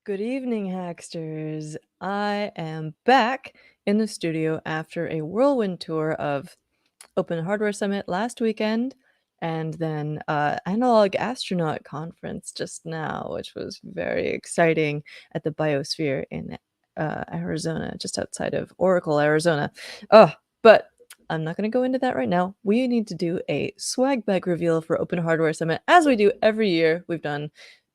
Good evening, Hacksters. I am back in the studio after a whirlwind tour of Open Hardware Summit last weekend and then Analog Astronaut Conference just now, which was very exciting at the Biosphere in Arizona, just outside of Oracle, Arizona. Oh, but I'm not going to go into that right now. We need to do a swag bag reveal for Open Hardware Summit, as we do every year. We've done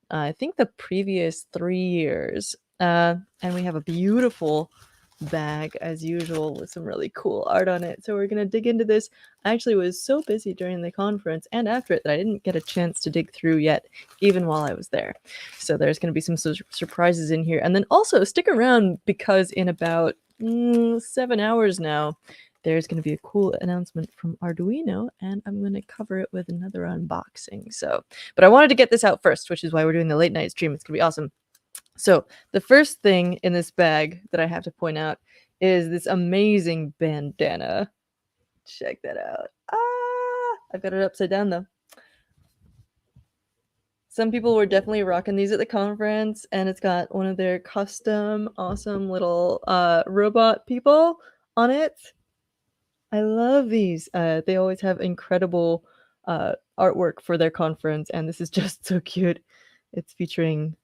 I think the previous 3 years. And we have a beautiful bag as usual with some really cool art on it. So we're going to dig into this. I actually was so busy during the conference and after it that I didn't get a chance to dig through yet, even while I was there. So there's going to be some surprises in here. And then also stick around because in about 7 hours now, there's going to be a cool announcement from Arduino, and I'm going to cover it with another unboxing. But I wanted to get this out first, which is why we're doing the late night stream. It's going to be awesome. So the first thing in this bag that I have to point out is this amazing bandana. Check that out. I've got it upside down though. Some people were definitely rocking these at the conference, and it's got one of their custom awesome little robot people on it. I love these. They always have incredible artwork for their conference, and this is just so cute. It's featuring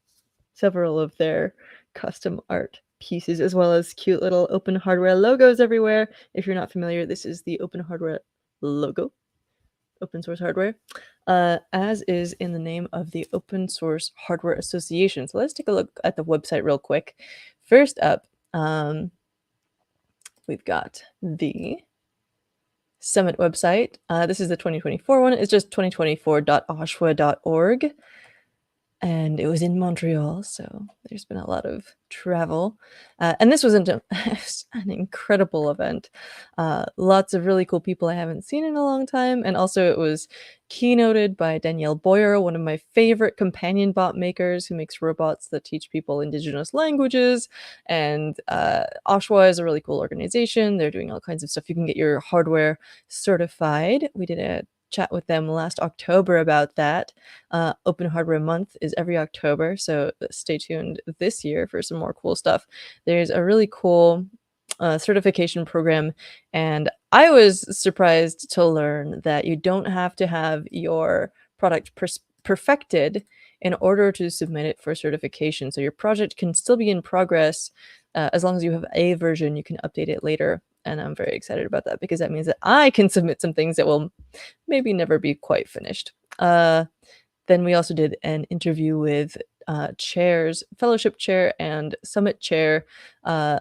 several of their custom art pieces, as well as cute little Open Hardware logos everywhere. If you're not familiar, this is the Open Hardware logo, open source hardware, as is in the name of the Open Source Hardware Association. So let's take a look at the website real quick. First up, we've got the Summit website. This is the 2024 one. It's just 2024.oshwa.org. And it was in Montreal, so there's been a lot of travel. And this was an incredible event. Lots of really cool people I haven't seen in a long time. And also it was keynoted by Danielle Boyer, one of my favorite companion bot makers who makes robots that teach people indigenous languages. And OSHWA is a really cool organization. They're doing all kinds of stuff. You can get your hardware certified. We did a chat with them last October about that. Open Hardware Month is every October, so stay tuned this year for some more cool stuff. There's a really cool certification program, and I was surprised to learn that you don't have to have your product perfected in order to submit it for certification. So your project can still be in progress as long as you have a version. You can update it later. And I'm very excited about that because that means that I can submit some things that will maybe never be quite finished. Then we also did an interview with chairs, fellowship chair and summit chair,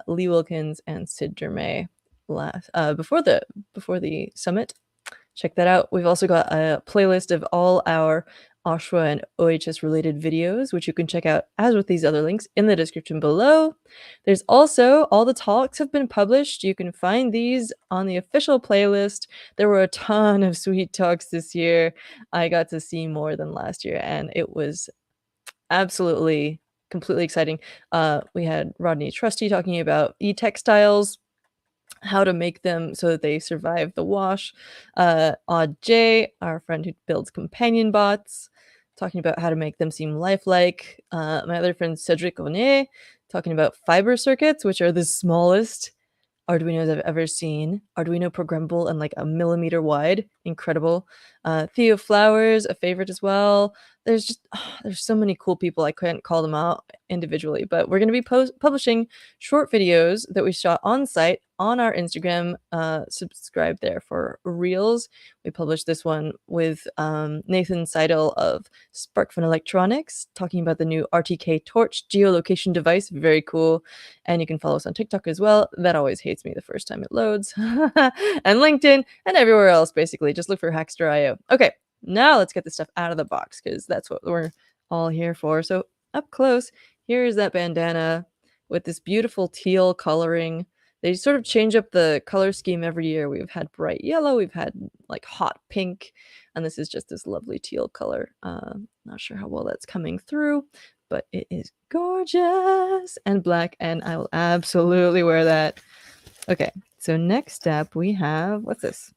Lee Wilkins and Sid Germain before the summit. Check that out. We've also got a playlist of all our OSHWA and OHS related videos, which you can check out as with these other links in the description below. There's also all the talks have been published. You can find these on the official playlist. There were a ton of sweet talks this year. I got to see more than last year, and it was absolutely completely exciting. We had Rodney Trusty talking about e-textiles, how to make them so that they survive the wash. Odd J, our friend who builds companion bots, talking about how to make them seem lifelike. My other friend Cedric Onet talking about fiber circuits, which are the smallest Arduinos I've ever seen. Arduino programmable and like a millimeter wide. Incredible. Theo Flowers, a favorite as well. There's so many cool people. I couldn't call them out individually, but we're going to be sepublishing short videos that we shot on site on our Instagram. Subscribe there for Reels. We published this one with Nathan Seidel of SparkFun Electronics talking about the new RTK Torch geolocation device. Very cool. And you can follow us on TikTok as well. That always hates me the first time it loads. And LinkedIn and everywhere else, basically. Just look for Hackster.io. Okay, now let's get the stuff out of the box because that's what we're all here for. So up close, here's that bandana with this beautiful teal coloring. They sort of change up the color scheme every year. We've had bright yellow, we've had like hot pink, and this is just this lovely teal color. Not sure how well that's coming through, but it is gorgeous and black, and I will absolutely wear that. Okay, so next up we have, what's this?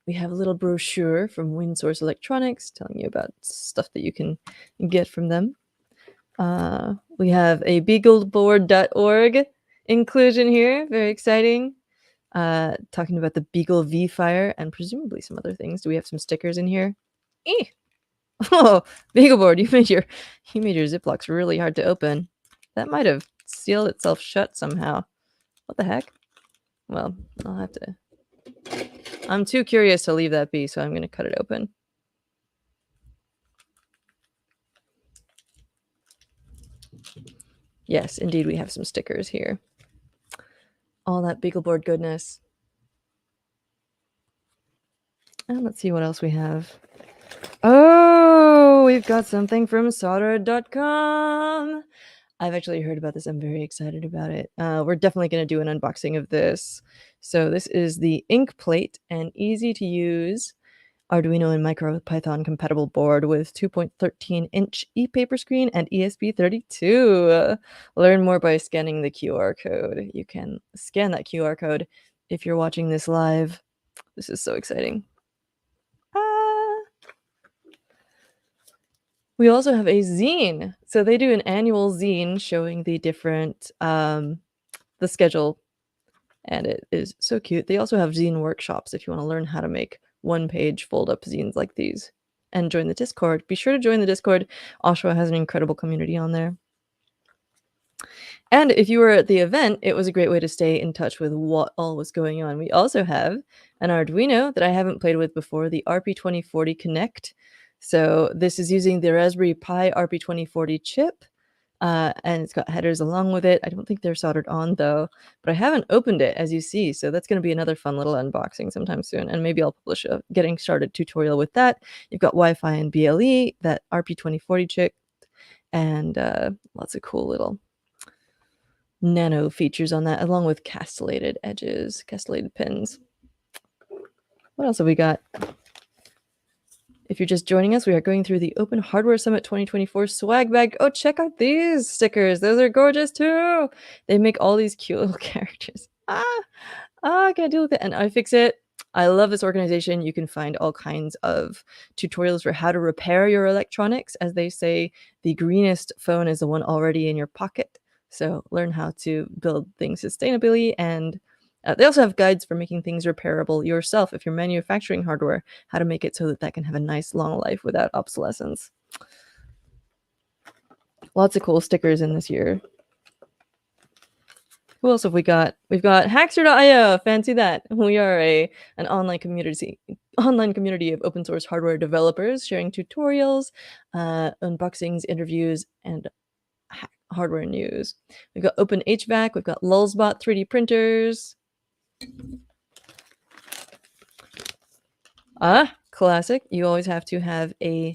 We have a little brochure from WindSource Electronics telling you about stuff that you can get from them. We have a beagleboard.org inclusion here, very exciting. Talking about the Beagle V Fire and presumably some other things. Do we have some stickers in here? Eh! Oh, Beagleboard, you made your Ziplocs really hard to open. That might have sealed itself shut somehow. What the heck? Well, I'll have to. I'm too curious to leave that be, so I'm gonna cut it open. Yes, indeed, we have some stickers here. All that Beagleboard goodness. And let's see what else we have. Oh, we've got something from solder.com. I've actually heard about this. I'm very excited about it. We're definitely going to do an unboxing of this. So this is the ink plate, an easy to use Arduino and MicroPython compatible board with 2.13-inch e-paper screen and ESP32. Learn more by scanning the QR code. You can scan that QR code if you're watching this live. This is so exciting. We also have a zine. So they do an annual zine showing the different the schedule, and it is so cute. They also have zine workshops if you want to learn how to make one-page fold-up zines like these. And join the Discord. Be sure to join the Discord. OSHWA has an incredible community on there. And if you were at the event, it was a great way to stay in touch with what all was going on. We also have an Arduino that I haven't played with before, the RP2040 Connect. So this is using the Raspberry Pi RP2040 chip, and it's got headers along with it. I don't think they're soldered on though, but I haven't opened it, as you see. So that's going to be another fun little unboxing sometime soon, and maybe I'll publish a getting started tutorial with that. You've got Wi-Fi and BLE, that RP2040 chip, and lots of cool little nano features on that, along with castellated edges, castellated pins. What else have we got? If you're just joining us, we are going through the Open Hardware Summit 2024 swag bag. Oh, check out these stickers. Those are gorgeous too. They make all these cute little characters. I can't deal with it. And iFixit. I love this organization. You can find all kinds of tutorials for how to repair your electronics. As they say, the greenest phone is the one already in your pocket. So learn how to build things sustainably, and they also have guides for making things repairable yourself if you're manufacturing hardware, how to make it so that that can have a nice long life without obsolescence. Lots of cool stickers in this year. Who else have we got? We've got Hackster.io. Fancy that. We are an online community of open source hardware developers sharing tutorials, unboxings, interviews, and hardware news. We've got Open HVAC. We've got Lulzbot 3D printers. Classic. You always have to have a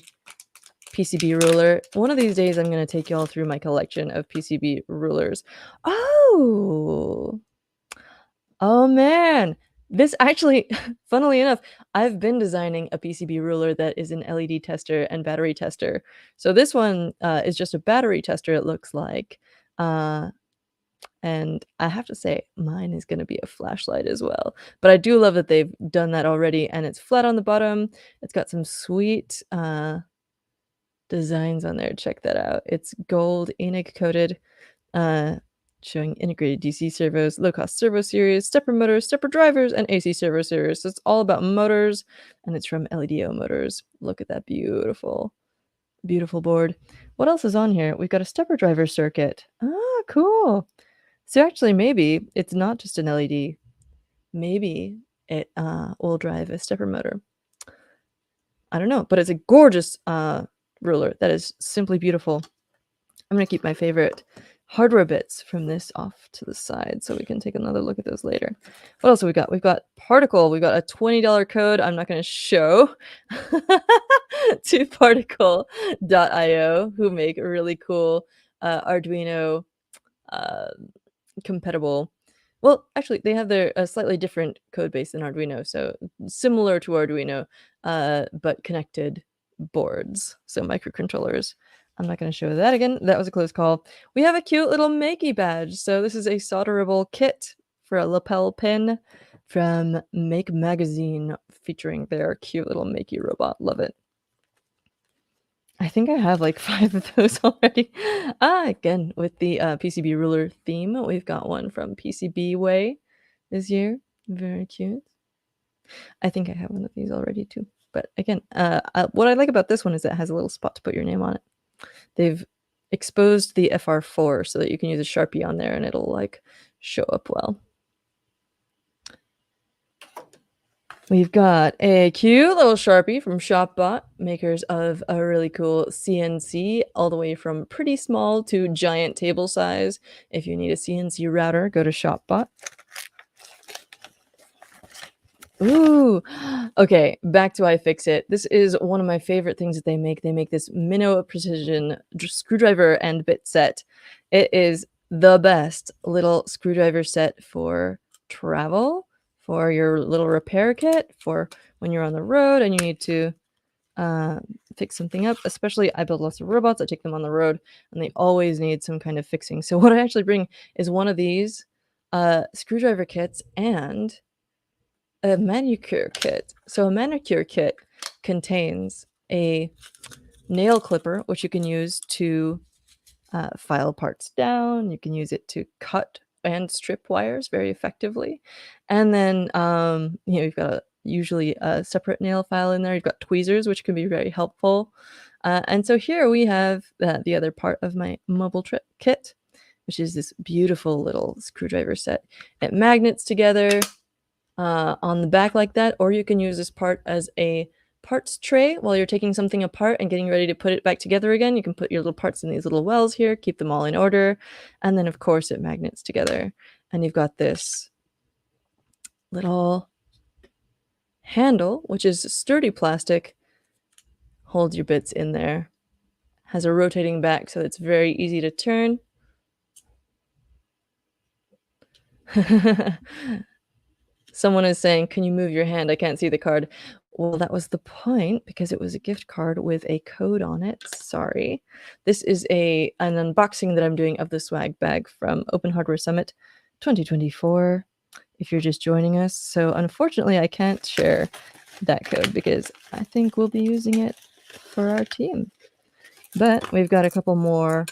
PCB ruler. One of these days, I'm going to take you all through my collection of PCB rulers. Oh man. This actually, funnily enough, I've been designing a PCB ruler that is an LED tester and battery tester. So this one is just a battery tester, it looks like. And I have to say, mine is going to be a flashlight as well. But I do love that they've done that already, and it's flat on the bottom. It's got some sweet designs on there. Check that out. It's gold ink coated, showing integrated DC servos, low-cost servo series, stepper motors, stepper drivers, and AC servo series. So it's all about motors, and it's from LEDO Motors. Look at that beautiful, beautiful board. What else is on here? We've got a stepper driver circuit. Cool. So actually, maybe it's not just an LED. Maybe it will drive a stepper motor. I don't know, but it's a gorgeous ruler that is simply beautiful. I'm going to keep my favorite hardware bits from this off to the side so we can take another look at those later. What else have we got? We've got Particle. We've got a $20 code I'm not going to show to Particle.io, who make a really cool Arduino compatible. Well, actually, they have their slightly different code base than Arduino, so similar to Arduino, but connected boards, so microcontrollers. I'm not going to show that again. That was a close call. We have a cute little Makey badge. So this is a solderable kit for a lapel pin from Make Magazine, featuring their cute little Makey robot. Love it. I think I have like 5 of those already. Again, with the, PCB ruler theme, we've got one from PCB Way this year. Very cute. I think I have one of these already too. But again, what I like about this one is it has a little spot to put your name on it. They've exposed the FR4 so that you can use a Sharpie on there and it'll, like, show up well. We've got a cute little Sharpie from ShopBot, makers of a really cool CNC, all the way from pretty small to giant table size. If you need a CNC router, go to ShopBot. Ooh, okay, back to iFixit. This is one of my favorite things that they make. They make this Minnow Precision screwdriver and bit set. It is the best little screwdriver set for travel, for your little repair kit, for when you're on the road and you need to uh, fix something up. Especially, I build lots of robots. I take them on the road, and they always need some kind of fixing. So what I actually bring is one of these screwdriver kits and a manicure kit. So a manicure kit contains a nail clipper, which you can use to file parts down. You can use it to cut and strip wires very effectively. And then, you've got usually a separate nail file in there. You've got tweezers, which can be very helpful. And so here we have the other part of my mobile trip kit, which is this beautiful little screwdriver set. It magnets together on the back like that, or you can use this part as a parts tray while you're taking something apart and getting ready to put it back together again. You can put your little parts in these little wells here, keep them all in order, and then of course it magnets together. And you've got this little handle, which is sturdy plastic, holds your bits in there, has a rotating back so it's very easy to turn. Someone is saying, "Can you move your hand? I can't see the card." Well, that was the point because it was a gift card with a code on it. Sorry. This is an unboxing that I'm doing of the swag bag from Open Hardware Summit 2024, if you're just joining us. So unfortunately, I can't share that code because I think we'll be using it for our team. But we've got a couple more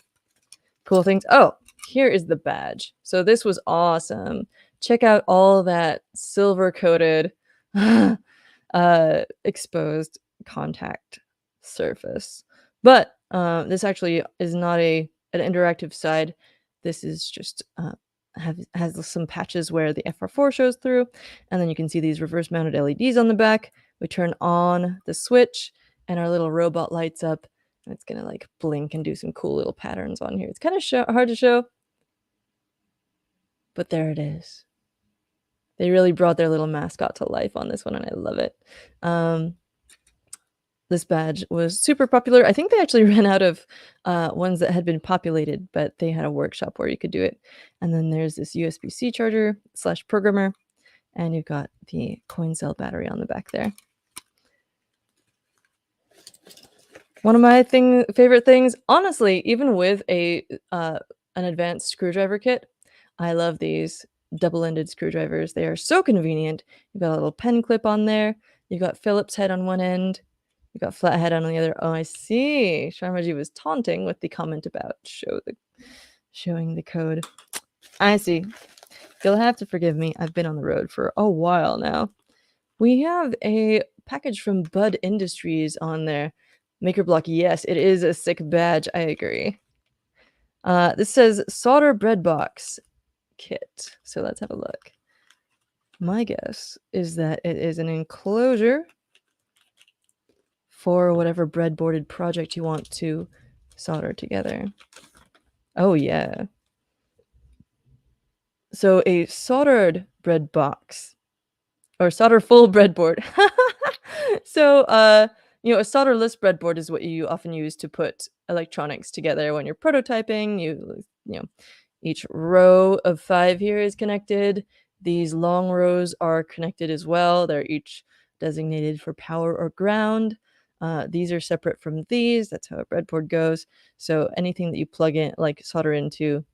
cool things. Oh, here is the badge. So this was awesome. Check out all that silver coated exposed contact surface. But this actually is not an interactive side. This is just has some patches where the FR4 shows through, and then you can see these reverse mounted LEDs on the back. We turn on the switch and our little robot lights up, and it's gonna like blink and do some cool little patterns on here. It's kind of hard to show, but there it is. They really brought their little mascot to life on this one, and I love it. This badge was super popular. I think they actually ran out of ones that had been populated, but they had a workshop where you could do it. And then there's this USB-C charger / programmer, and you've got the coin cell battery on the back there. One of my favorite things, honestly, even with an advanced screwdriver kit, I love these double-ended screwdrivers. They are so convenient. You've got a little pen clip on there. You've got Phillips head on one end. You've got flathead on the other. Oh, I see. Sharmaji was taunting with the comment about showing the code. I see. You'll have to forgive me. I've been on the road for a while now. We have a package from Bud Industries on there. Maker Block, yes, it is a sick badge. I agree. This says solder bread box kit. So let's have a look. My guess is that it is an enclosure for whatever breadboarded project you want to solder together. Oh, yeah. So a soldered bread box or solder full breadboard. So, a solderless breadboard is what you often use to put electronics together when you're prototyping. Each row of 5 here is connected. These long rows are connected as well. They're each designated for power or ground. These are separate from these. That's how a breadboard goes. So anything that you plug in, like solder into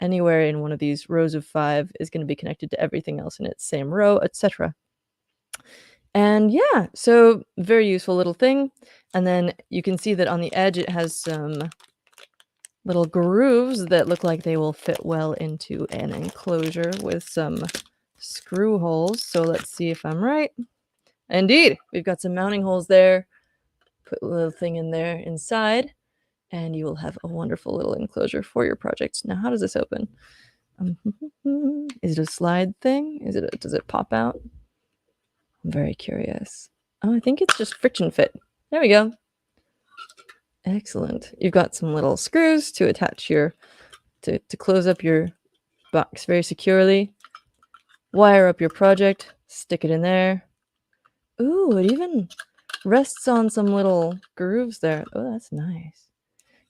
anywhere in one of these rows of 5 is going to be connected to everything else in its same row, etc. And yeah, so very useful little thing. And then you can see that on the edge it has some little grooves that look like they will fit well into an enclosure with some screw holes. So let's see if I'm right. Indeed, we've got some mounting holes there. Put a little thing in there inside, and you will have a wonderful little enclosure for your project. Now, how does this open? Is it a slide thing? Does it pop out? I'm very curious. Oh, I think it's just friction fit. There we go. Excellent. You've got some little screws to attach to close up your box very securely. Wire up your project, stick it in there. Ooh, it even rests on some little grooves there. Oh, that's nice.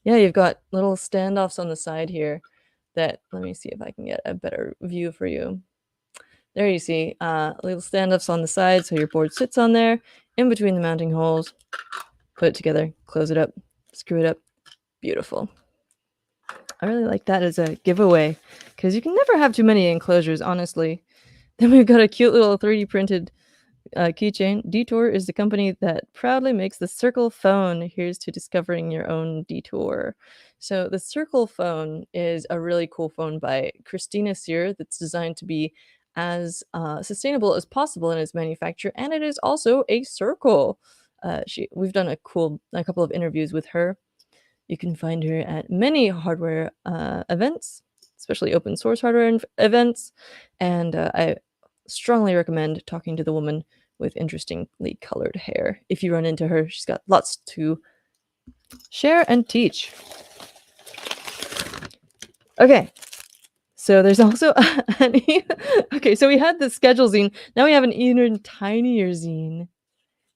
Yeah, you've got little standoffs on the side here that, let me see if I can get a better view for you. There you see, little standoffs on the side so your board sits on there, in between the mounting holes. Put it together, close it up, screw it up. Beautiful. I really like that as a giveaway, because you can never have too many enclosures, honestly. Then we've got a cute little 3D printed keychain. Detour is the company that proudly makes the Circle phone. Here's to discovering your own detour. So the Circle phone is a really cool phone by Christina Sear that's designed to be as sustainable as possible in its manufacture, and it is also a circle. We've done a couple of interviews with her. You can find her at many hardware events, especially open source hardware events, and I strongly recommend talking to the woman with interestingly colored hair. If you run into her, she's got lots to share and teach. Okay, so there's also okay, so we had the schedule zine. Now we have an even tinier zine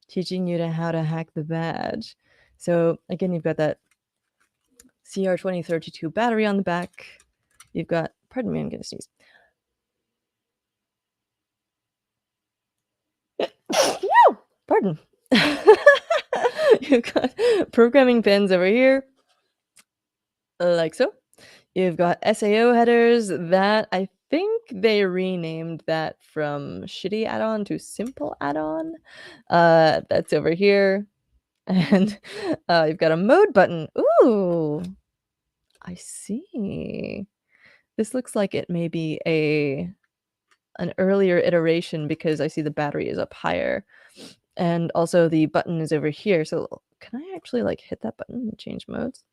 teaching you how to hack the badge. So again, you've got that CR2032 battery on the back. You've got, pardon me, I'm gonna sneeze. Pardon. You've got programming pins over here, like so. You've got SAO headers that I think they renamed that from shitty add-on to simple add-on. That's over here. And you've got a mode button. Ooh, I see. This looks like it may be an earlier iteration because I see the battery is up higher. And also the button is over here. So can I actually like hit that button and change modes?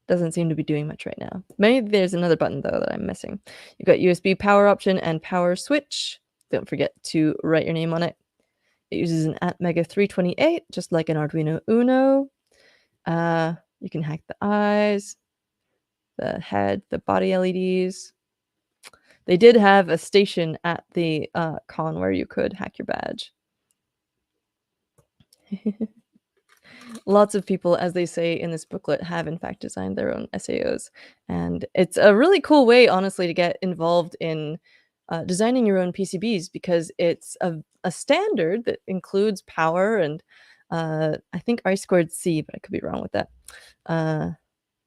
Doesn't seem to be doing much right now. Maybe there's another button though that I'm missing. You've got USB power option and power switch. Don't forget to write your name on it. It uses an Atmega 328, just like an Arduino Uno. You can hack the eyes, the head, the body LEDs. They did have a station at the con where you could hack your badge. Lots of people, as they say in this booklet, have in fact designed their own SAOs. And it's a really cool way, honestly, to get involved in designing your own PCBs because it's a standard that includes power and I think I2C, but I could be wrong with that.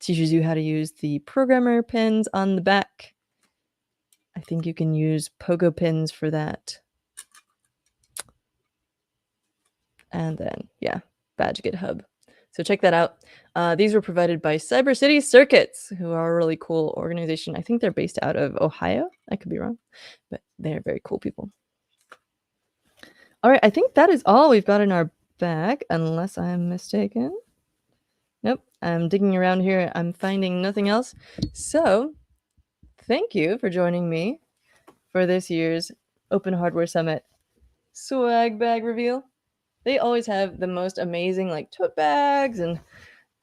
Teaches you how to use the programmer pins on the back. I think you can use pogo pins for that. And then, yeah, badge GitHub. So check that out. These were provided by Cyber City Circuits, who are a really cool organization. I think they're based out of Ohio. I could be wrong, but they're very cool people. All right, I think that is all we've got in our bag, unless I'm mistaken. Nope, I'm digging around here. I'm finding nothing else. So thank you for joining me for this year's Open Hardware Summit swag bag reveal. They always have the most amazing like tote bags and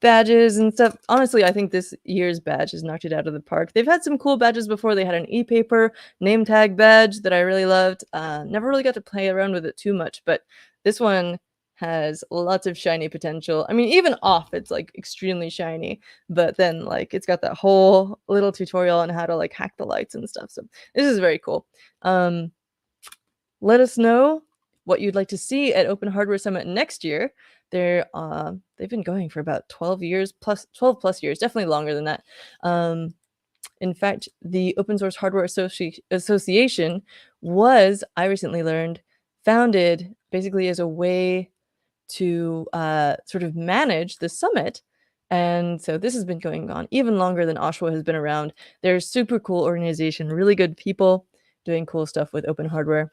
badges and stuff. Honestly, I think this year's badge has knocked it out of the park. They've had some cool badges before. They had an e-paper name tag badge that I really loved. Never really got to play around with it too much, but this one has lots of shiny potential. I mean, even off, it's like extremely shiny, but then like it's got that whole little tutorial on how to like hack the lights and stuff. So this is very cool. Let us know what you'd like to see at Open Hardware Summit next year. They've been going for about 12 plus years, definitely longer than that. In fact, the Open Source Hardware Association was, I recently learned, founded basically as a way to sort of manage the summit. And so this has been going on even longer than OSHWA has been around. They're a super cool organization, really good people doing cool stuff with open hardware.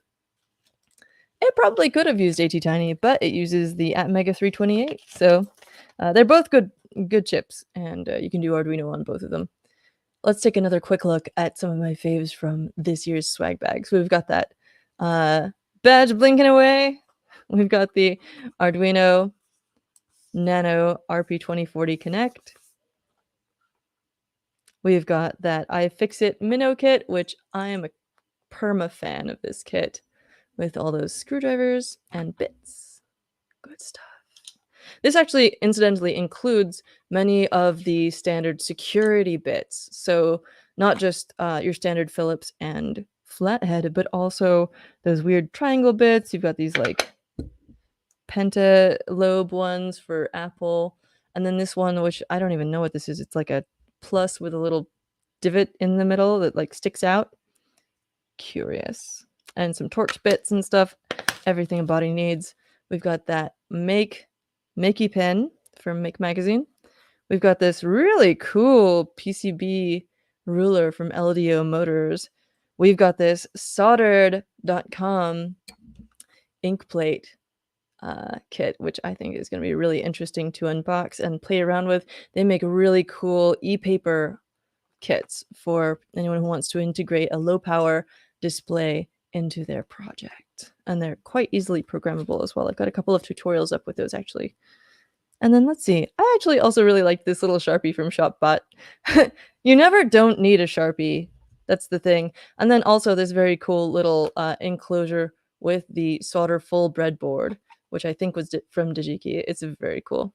It probably could have used AT-Tiny, but it uses the Atmega 328. So they're both good chips, and you can do Arduino on both of them. Let's take another quick look at some of my faves from this year's swag bag. So we've got that badge blinking away. We've got the Arduino Nano RP2040 Connect. We've got that iFixit Minnow kit, which I am a perma fan of this kit with all those screwdrivers and bits. Good stuff. This actually incidentally includes many of the standard security bits. So not just your standard Phillips and flathead, but also those weird triangle bits. You've got these like pentalobe ones for Apple. And then this one, which I don't even know what this is. It's like a plus with a little divot in the middle that like sticks out. Curious. And some torch bits and stuff. Everything a body needs. We've got that Makey pen from Make Magazine. We've got this really cool PCB ruler from LDO Motors. We've got this soldered.com ink plate kit, which I think is going to be really interesting to unbox and play around with. They make really cool e-paper kits for anyone who wants to integrate a low power display into their project. And they're quite easily programmable as well. I've got a couple of tutorials up with those actually. And then let's see. I actually also really like this little Sharpie from ShopBot. You never don't need a Sharpie. That's the thing. And then also this very cool little enclosure with the solder full breadboard, which I think was from Digi-Key. It's very cool.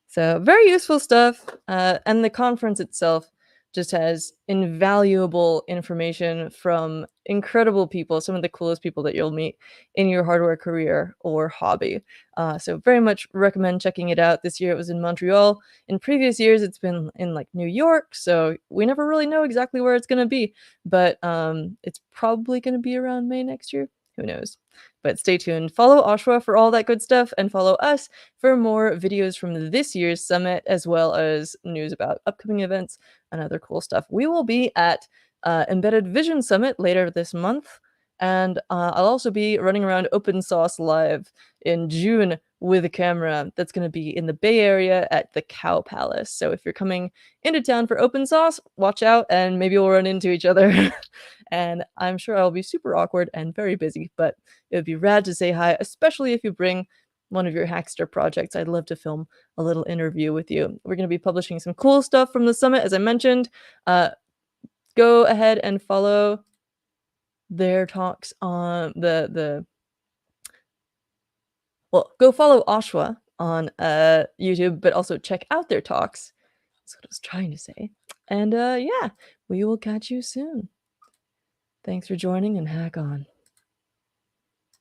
So very useful stuff. And the conference itself just has invaluable information from incredible people, some of the coolest people that you'll meet in your hardware career or hobby. So very much recommend checking it out. This year it was in Montreal. In previous years it's been in like New York, so we never really know exactly where it's going to be, but it's probably going to be around May next year. Who knows? But stay tuned. Follow OSHWA for all that good stuff, and follow us for more videos from this year's summit, as well as news about upcoming events and other cool stuff. We will be at Embedded Vision Summit later this month, and I'll also be running around Open Source Live in June with a camera. That's going to be in the Bay Area at the Cow Palace. So if you're coming into town for Open Source, watch out, and maybe we'll run into each other. And I'm sure I'll be super awkward and very busy, but it would be rad to say hi, especially if you bring one of your Hackster projects. I'd love to film a little interview with you. We're going to be publishing some cool stuff from the summit, as I mentioned. Go ahead and follow their talks on go follow OSHWA on YouTube, but also check out their talks. That's what I was trying to say. And yeah, we will catch you soon. Thanks for joining, and hack on.